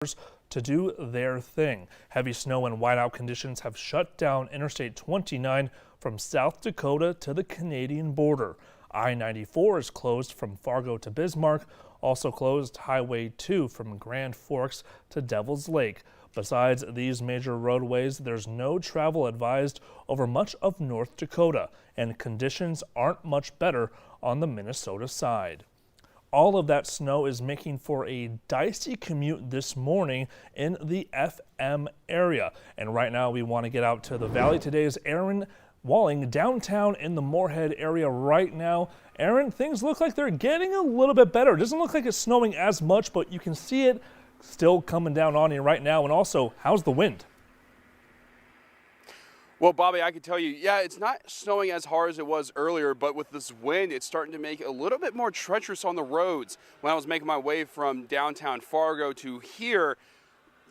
to do their thing. Heavy snow and whiteout conditions have shut down Interstate 29 from South Dakota to the Canadian border. I-94 is closed from Fargo to Bismarck, also closed Highway 2 from Grand Forks to Devil's Lake. Besides these major roadways, there's no travel advised over much of North Dakota, and conditions aren't much better on the Minnesota side. All of that snow is making for a dicey commute this morning in the FM area. And right now we want to get out to the valley. Today is Aaron Walling downtown in the Moorhead area right now. Aaron, things look like they're getting a little bit better. It doesn't look like it's snowing as much, but you can see it still coming down on you right now. And also, how's the wind? Well, Bobby, I can tell you, yeah, it's not snowing as hard as it was earlier, but with this wind, it's starting to make it a little bit more treacherous on the roads. When I was making my way from downtown Fargo to here,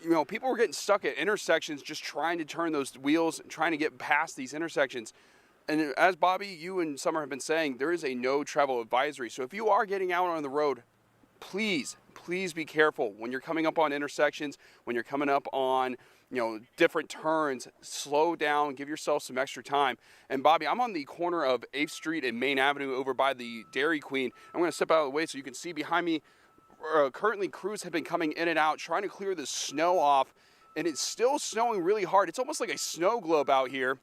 you know, people were getting stuck at intersections just trying to turn those wheels, trying to get past these intersections. And as Bobby, you and Summer have been saying, there is a no travel advisory. So if you are getting out on the road, please be careful when you're coming up on intersections, when you're coming up on, you know, different turns. Slow down, give yourself some extra time. And Bobby, I'm on the corner of 8th Street and Main Avenue over by the Dairy Queen. I'm going to step out of the way so you can see behind me. Currently, crews have been coming in and out trying to clear the snow off, and it's still snowing really hard. It's almost like a snow globe out here.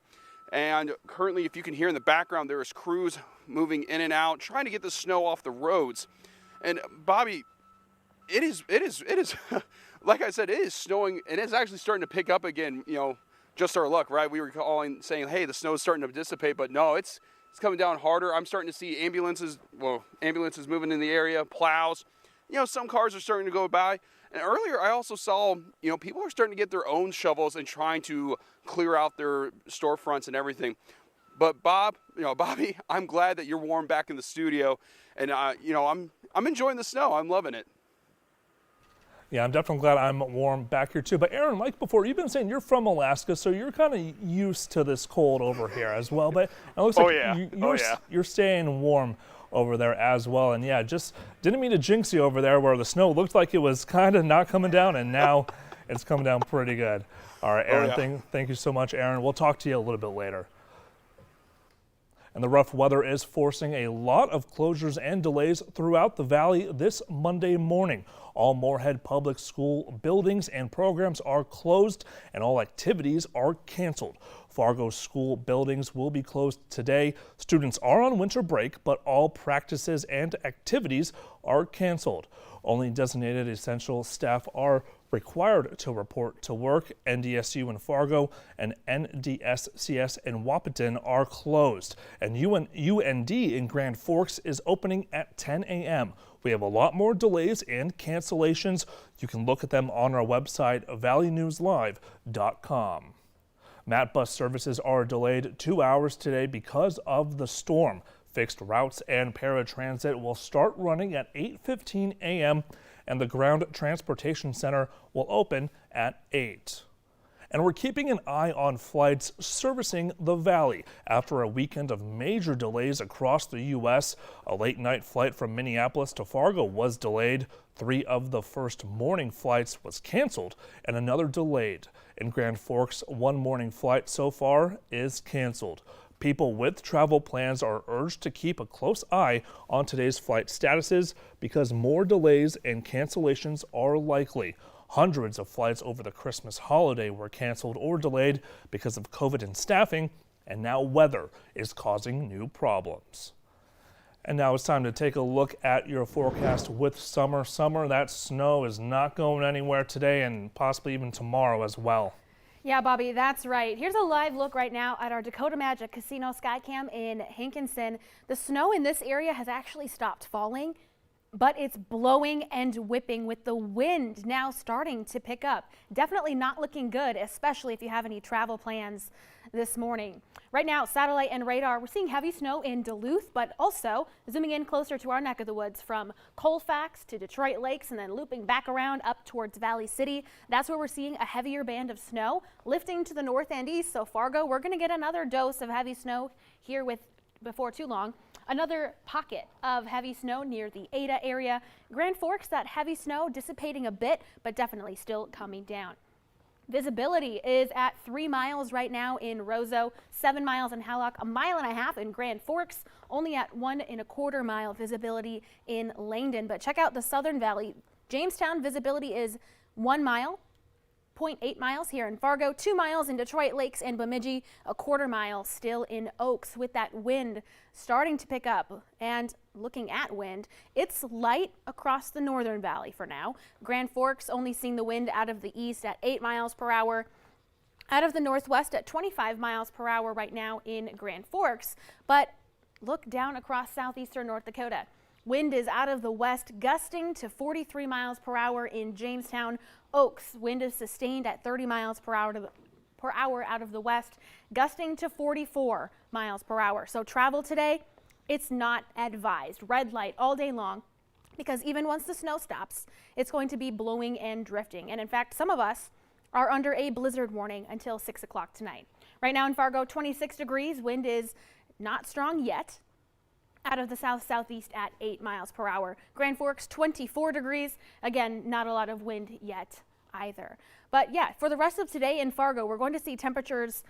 And currently, if you can hear in the background, there is crews moving in and out trying to get the snow off the roads. And Bobby, it is like I said, it is snowing, and it's actually starting to pick up again. You know, just our luck, right? We were saying, hey, the snow is starting to dissipate, but no, it's coming down harder. I'm starting to see ambulances moving in the area, plows. You know, some cars are starting to go by. And earlier, I also saw, you know, people are starting to get their own shovels and trying to clear out their storefronts and everything. But Bobby, I'm glad that you're warm back in the studio, and you know, I'm enjoying the snow. I'm loving it. Yeah, I'm definitely glad I'm warm back here too. But Aaron, like before, you've been saying you're from Alaska, so you're kind of used to this cold over here as well. But it looks like you're staying warm over there as well. And yeah, just didn't mean to jinx you over there where the snow looked like it was kind of not coming down, and now it's coming down pretty good. All right, Aaron, thank you so much, Aaron. We'll talk to you a little bit later. And the rough weather is forcing a lot of closures and delays throughout the valley this Monday morning. All Moorhead public school buildings and programs are closed, and all activities are canceled. Fargo school buildings will be closed today. Students are on winter break, but all practices and activities are canceled. Only designated essential staff are required to report to work. NDSU in Fargo and NDSCS in Wahpeton are closed. And UND in Grand Forks is opening at 10 a.m. We have a lot more delays and cancellations. You can look at them on our website, valleynewslive.com. MAT bus services are delayed 2 hours today because of the storm. Fixed routes and paratransit will start running at 8:15 a.m. and the Ground Transportation Center will open at 8. And we're keeping an eye on flights servicing the valley. After a weekend of major delays across the U.S., a late-night flight from Minneapolis to Fargo was delayed. 3 of the first morning flights was canceled and another delayed. In Grand Forks, 1 morning flight so far is canceled. People with travel plans are urged to keep a close eye on today's flight statuses because more delays and cancellations are likely. Hundreds of flights over the Christmas holiday were canceled or delayed because of COVID and staffing, and now weather is causing new problems. And now it's time to take a look at your forecast with Summer. Summer, that snow is not going anywhere today and possibly even tomorrow as well. Yeah, Bobby, that's right. Here's a live look right now at our Dakota Magic Casino Skycam in Hankinson. The snow in this area has actually stopped falling, but it's blowing and whipping with the wind now starting to pick up. Definitely not looking good, especially if you have any travel plans this morning. Right now, satellite and radar, we're seeing heavy snow in Duluth, but also zooming in closer to our neck of the woods from Colfax to Detroit Lakes and then looping back around up towards Valley City. That's where we're seeing a heavier band of snow lifting to the north and east. So Fargo, we're going to get another dose of heavy snow here before too long. Another pocket of heavy snow near the Ada area. Grand Forks, that heavy snow dissipating a bit, but definitely still coming down. Visibility is at 3 miles right now in Roseau, 7 miles in Hallock, 1.5 miles in Grand Forks, only at 1.25 mile visibility in Langdon. But check out the Southern Valley. Jamestown visibility is 1 mile. 0.8 miles here in Fargo, 2 miles in Detroit Lakes and Bemidji, 1/4 mile still in Oaks, with that wind starting to pick up. And looking at wind, it's light across the Northern Valley for now. Grand Forks only seeing the wind out of the east at 8 miles per hour. Out of the northwest at 25 miles per hour right now in Grand Forks. But look down across southeastern North Dakota. Wind is out of the west, gusting to 43 miles per hour in Jamestown. Oaks, wind is sustained at 30 miles per hour out of the west, gusting to 44 miles per hour. So travel today, it's not advised. Red light all day long, because even once the snow stops, it's going to be blowing and drifting. And in fact, some of us are under a blizzard warning until 6 o'clock tonight. Right now in Fargo, 26 degrees. Wind is not strong yet. Out of the south-southeast at 8 miles per hour. Grand Forks, 24 degrees. Again, not a lot of wind yet either. But yeah, for the rest of today in Fargo, we're going to see temperatures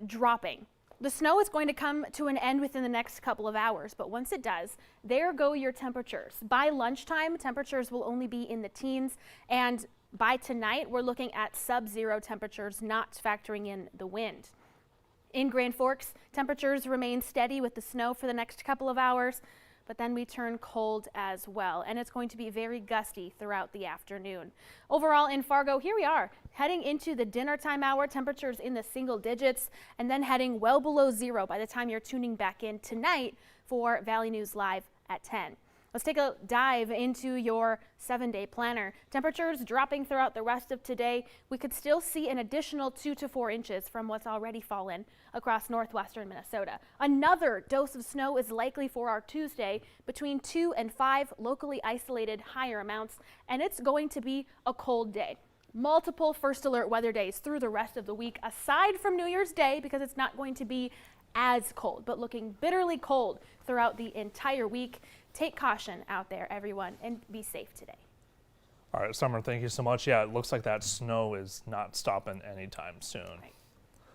dropping. The snow is going to come to an end within the next couple of hours, but once it does, there go your temperatures. By lunchtime, temperatures will only be in the teens, and by tonight, we're looking at sub-zero temperatures, not factoring in the wind. In Grand Forks, temperatures remain steady with the snow for the next couple of hours, but then we turn cold as well, and it's going to be very gusty throughout the afternoon. Overall in Fargo, here we are, heading into the dinner time hour, temperatures in the single digits, and then heading well below zero by the time you're tuning back in tonight for Valley News Live at 10. Let's take a dive into your 7-day planner. Temperatures dropping throughout the rest of today. We could still see an additional 2 to 4 inches from what's already fallen across northwestern Minnesota. Another dose of snow is likely for our Tuesday, between 2 and 5 locally isolated higher amounts, and it's going to be a cold day. Multiple first alert weather days through the rest of the week, aside from New Year's Day, because it's not going to be as cold, but looking bitterly cold throughout the entire week. Take caution out there, everyone, and be safe today. All right, Summer, thank you so much. Yeah, it looks like that snow is not stopping anytime soon. Right.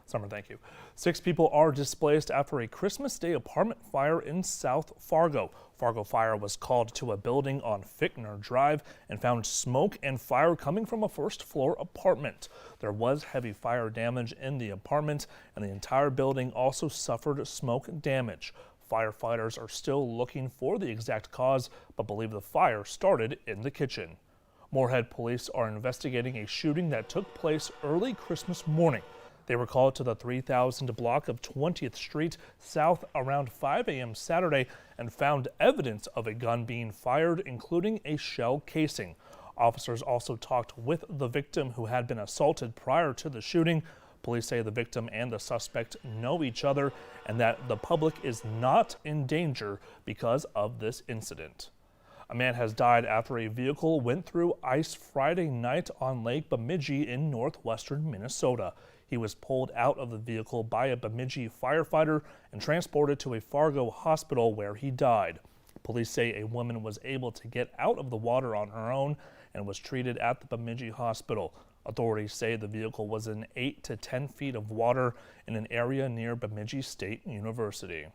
Summer, thank you. 6 people are displaced after a Christmas Day apartment fire in South Fargo. Fargo Fire was called to a building on Fickner Drive and found smoke and fire coming from a first-floor apartment. There was heavy fire damage in the apartment, and the entire building also suffered smoke damage. Firefighters are still looking for the exact cause, but believe the fire started in the kitchen. Moorhead police are investigating a shooting that took place early Christmas morning. They were called to the 3000 block of 20th Street South around 5 a.m. Saturday and found evidence of a gun being fired, including a shell casing. Officers also talked with the victim, who had been assaulted prior to the shooting. Police say the victim and the suspect know each other and that the public is not in danger because of this incident. A man has died after a vehicle went through ice Friday night on Lake Bemidji in northwestern Minnesota. He was pulled out of the vehicle by a Bemidji firefighter and transported to a Fargo hospital where he died. Police say a woman was able to get out of the water on her own and was treated at the Bemidji hospital. Authorities say the vehicle was in 8 to 10 feet of water in an area near Bemidji State University.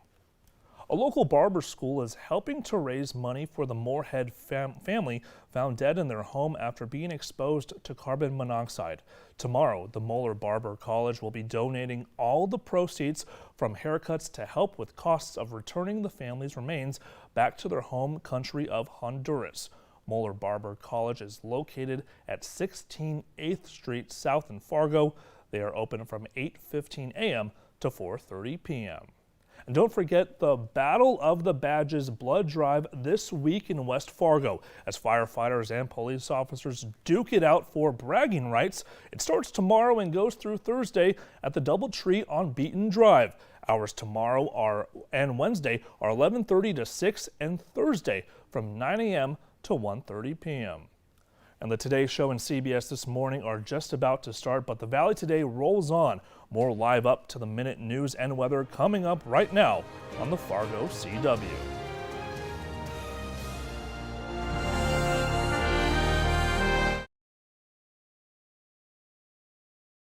A local barber school is helping to raise money for the Moorhead family found dead in their home after being exposed to carbon monoxide. Tomorrow, the Moeller Barber College will be donating all the proceeds from haircuts to help with costs of returning the family's remains back to their home country of Honduras. Moeller Barber College is located at 16 8th Street South in Fargo. They are open from 8:15 a.m. to 4:30 p.m. And don't forget the Battle of the Badges blood drive this week in West Fargo as firefighters and police officers duke it out for bragging rights. It starts tomorrow and goes through Thursday at the Doubletree on Beaton Drive. Hours tomorrow and Wednesday are 11:30 to 6 and Thursday from 9 a.m. to 1:30 p.m. And the Today Show and CBS This Morning are just about to start, but the Valley Today rolls on. More live up to the minute news and weather coming up right now on the Fargo CW.